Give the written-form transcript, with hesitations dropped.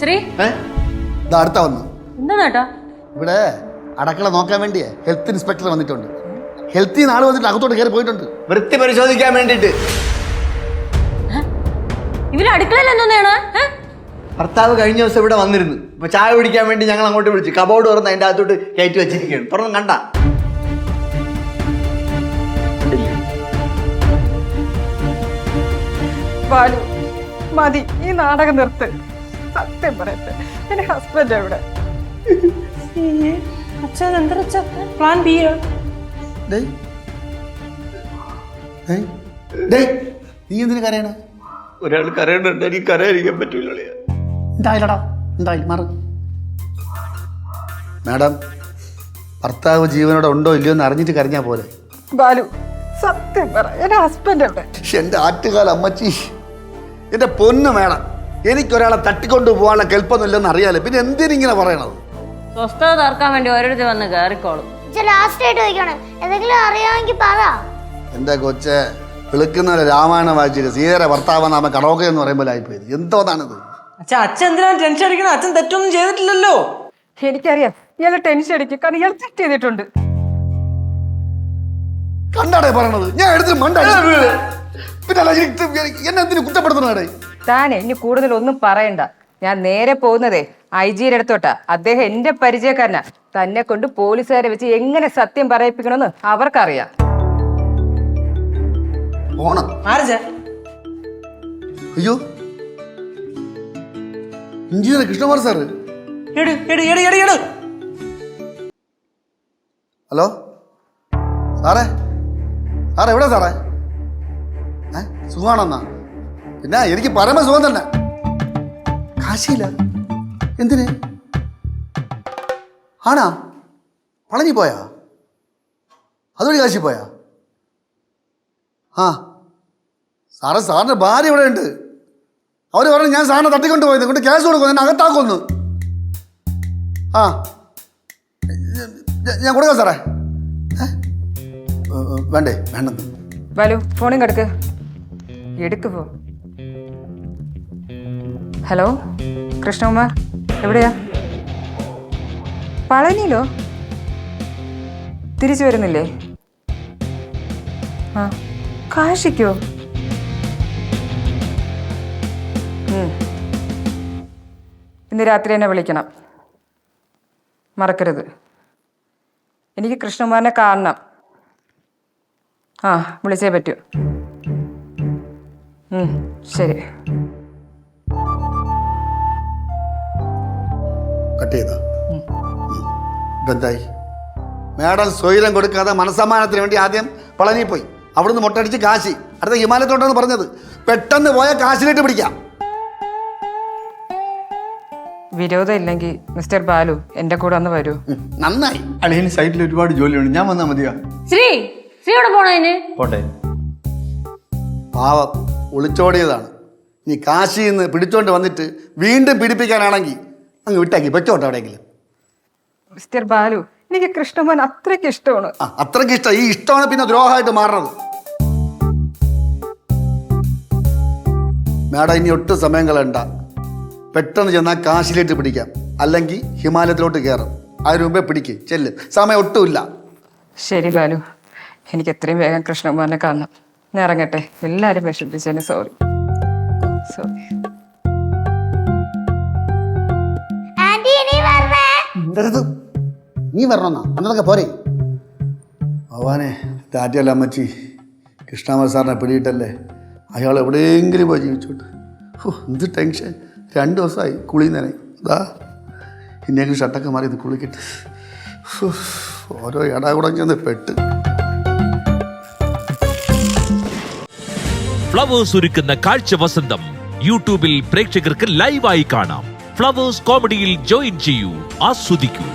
ശ്രീ അടുത്ത വന്നു എന്താ ഇവിടെ അടക്കള നോക്കാൻ വേണ്ടിയേ ഹെൽത്ത് ഇൻസ്പെക്ടർ വന്നിട്ടുണ്ട്. ഹെൽത്തിൽ നിന്ന് ആള് വന്നിട്ട് അകത്തോട്ട് കയറി പോയിട്ടുണ്ട് വൃത്തി പരിശോധിക്കാൻ വേണ്ടിട്ട്. ഇവര് അടുക്കളയിൽ എന്താണ്? ഭർത്താവ് കഴിഞ്ഞ ദിവസം ഇവിടെ വന്നിരുന്നു. ഇപ്പൊ ചായ കുടിക്കാൻ വേണ്ടി ഞങ്ങൾ അങ്ങോട്ട് വിളിച്ചു. കബോർഡ് തുറന്ന് അതിന്റെ അകത്തോട്ട് കയറ്റി വെച്ചിരിക്കുകയാണ്. തുറന്ന് കണ്ട ബാലു, മതി, ഈ നാടകം നിർത്ത്. സത്യം പറയട്ടെ, എന്റെ ഹസ്ബൻഡ് എവിടെ? Plan B. നീ എന്തിനു കരയണ? ഒരാൾ കരയുന്നുണ്ട്, എനിക്ക് കരയായിരിക്കാൻ പറ്റൂല. എന്തായാലടാ, എന്തായാലും മാറി. മാഡം, ഭർത്താവ് ജീവനോടെ ഉണ്ടോ ഇല്ലയോ എന്ന് അറിഞ്ഞിട്ട് കരഞ്ഞാ പോലെ. ബാലു, സത്യം പറ, എന്റെ ഹസ്ബൻഡ് എവിടെ? എന്റെ ആറ്റുകാല അമ്മച്ചി, എന്റെ പൊന്നു മേഡം, എനിക്കൊരാളെ തട്ടിക്കൊണ്ടു പോകാനുള്ള കെൽപ്പൊന്നുമില്ലെന്ന് അറിയാലോ, പിന്നെ എന്തിനിങ്ങനെ പറയണത്? സ്വസ്ഥത തീർക്കാൻ വേണ്ടി ഓരോരുത്തർ വന്ന് കയറിക്കോളും. ലാസ്റ്റ് ആയിട്ട് ചോദിക്കണം, എന്തെങ്കിലും അറിയാമെങ്കിൽ പറ. എന്റെ കൊച്ചെ, വിളിക്കുന്ന രാമായണം വായിച്ചിട്ട് സീതയുടെ ഭർത്താവ് നാമ കടോക്കെ എന്ന് പറയുമ്പോൾ ആയിപ്പോയത്. എന്തോന്നാണിത്? അച്ഛൻ എന്തിനാണ് ടെൻഷൻ അടിക്കണം? അച്ഛൻ തെറ്റൊന്നും ചെയ്തിട്ടില്ലല്ലോ. എനിക്കറിയാം ഇയാളെ ടെൻഷൻ അടിക്കും, കാരണം ഇയാൾ തെറ്റ് ചെയ്തിട്ടുണ്ട്. കണ്ടാടേ പറയണത്? ഞാൻ എടുത്തിട്ട് മണ്ട പിന്നെ എന്നെ എന്തിനു കുറ്റപ്പെടുത്തണേ? താനേ ഇനി കൂടുതൽ ഒന്നും പറയണ്ട. ഞാൻ നേരെ പോകുന്നതേ IG-യുടെ അടുത്തോട്ടാ. അദ്ദേഹം എന്റെ പരിചയക്കാരനാ. തന്നെ കൊണ്ട് പോലീസുകാരെ വെച്ച് എങ്ങനെ സത്യം പറയിപ്പിക്കണമെന്ന് അവർക്കറിയാം. ഓണം ആരാ? അയ്യോ, എഞ്ചിനീയർ കൃഷ്ണകുമാർ സാറ്. ഹലോ സാറേ, സാറേ എവിടെ സാറേ? സുഖമാണെന്നാ? പിന്നെ എനിക്ക് പരമസുഖം തന്നെ. കാശിയില്ല. എന്തിന്? ആണാ? പളനി പോയാ? അതുവഴി കാശി പോയാ? ആ സാറേ, സാറിൻ്റെ ഭാര്യ ഇവിടെ ഉണ്ട്. അവർ പറഞ്ഞു ഞാൻ സാറിനെ തട്ടിക്കൊണ്ട് പോയത് കൊണ്ട് കേസ് കൊടുക്കും, എന്നെ അകത്താക്കൊന്നു. ആ ഞാൻ കൊടുക്കാം സാറേ. വേണ്ടേ? വേണ്ടെന്ന്. ബാലു, ഫോണും കിടക്ക്. എടുക്ക് പോ. ഹലോ കൃഷ്ണകുമാർ, എവിടെയാ? പളനിയിലോ? തിരിച്ചു വരുന്നില്ലേ? ആ, കാശിക്കോ? ഇന്ന് രാത്രി എന്നെ വിളിക്കണം, മറക്കരുത്. എനിക്ക് കൃഷ്ണകുമാറിനെ കാണണം. ആ, വിളിച്ചേ പറ്റൂ. ശരി. കട്ട് ചെയ്താ? ഇതെന്തായി? മേഡം സ്വൈരം കൊടുക്കാതെ മനസ്സമ്മാനത്തിന് വേണ്ടി ആദ്യം പളനി പോയി, അവിടുന്ന് മുട്ടടിച്ച് കാശി, അടുത്ത ഹിമാലയത്തോട്ടാണ് പറഞ്ഞത്. പെട്ടെന്ന് പോയ കാശിലിട്ട് പിടിക്കാം. വിരോധം ഇല്ലെങ്കിൽ മിസ്റ്റർ ബാലു എന്റെ കൂടെ ഒന്ന് വരൂ. നന്നായി. അളിയന് സൈറ്റിൽ ഒരുപാട് ജോലിയുണ്ട്, ഞാൻ വന്നാൽ മതിയോ? ശ്രീ എവിടെ പോണതിന്? പോട്ടെ. പാവം ഒളിച്ചോടിയതാണ്. ഇനി കാശിയിൽ നിന്ന് പിടിച്ചോണ്ട് വന്നിട്ട് വീണ്ടും പിടിപ്പിക്കാനാണെങ്കിൽ അങ്ങ് വിട്ടാക്കി വെച്ചോട്ടെ എവിടെയെങ്കിലും. മിസ്റ്റർ ബാലു, എനിക്ക് കൃഷ്ണമോൻ അത്രയ്ക്ക് ഇഷ്ടമാണ്. അത്രയ്ക്ക് ഇഷ്ടം. ഈ ഇഷ്ടമാണ് പിന്നെ ദ്രോഹമായിട്ട് മാറണത്. മേഡം, ഇനി ഒട്ടും സമയം കളയണ്ട. പെട്ടെന്ന് ചെന്നാൽ കാശിയിലേക്ക് പിടിക്കാം, അല്ലെങ്കിൽ ഹിമാലയത്തിലോട്ട് കയറും. അതിന് മുമ്പേ പിടിക്ക്, ചെല്ല്. സമയം ഒട്ടുമില്ല. ശരി ബാലു, എനിക്ക് എത്രയും വേഗം കൃഷ്ണകുമാറിനെ കാണണം. ഞാൻ ഇറങ്ങട്ടെ. എല്ലാവരും വിഷമിപ്പിച്ചതിന് സോറി. നീ വരണമെന്നാ അന്നതൊക്കെ പോരെ? ഭഗവാനെ, ടാറ്റയല്ല അമ്മച്ചി, കൃഷ്ണകുമാർ സാറിനെ പിടിയിട്ടല്ലേ. അയാൾ എവിടെയെങ്കിലും പോയി ജീവിച്ചോട്ട്. എന്ത് ടെൻഷൻ. 2 ദിവസമായി കുളിന്നേനെ. ഇതാ ഇനിയെങ്കിലും ഷട്ടൊക്കെ മാറി ഇത് കുളിക്കിട്ട്. ഓരോ ഇടാകൂടം ചെന്ന് പെട്ട്. ഫ്ലവേഴ്സ് ഒരുക്കുന്ന കാഴ്ച വസന്തം യൂട്യൂബിൽ പ്രേക്ഷകർക്ക് ലൈവായി കാണാം. ഫ്ലവേഴ്സ് കോമഡിയിൽ ജോയിൻ ചെയ്യൂ, ആസ്വദിക്കൂ.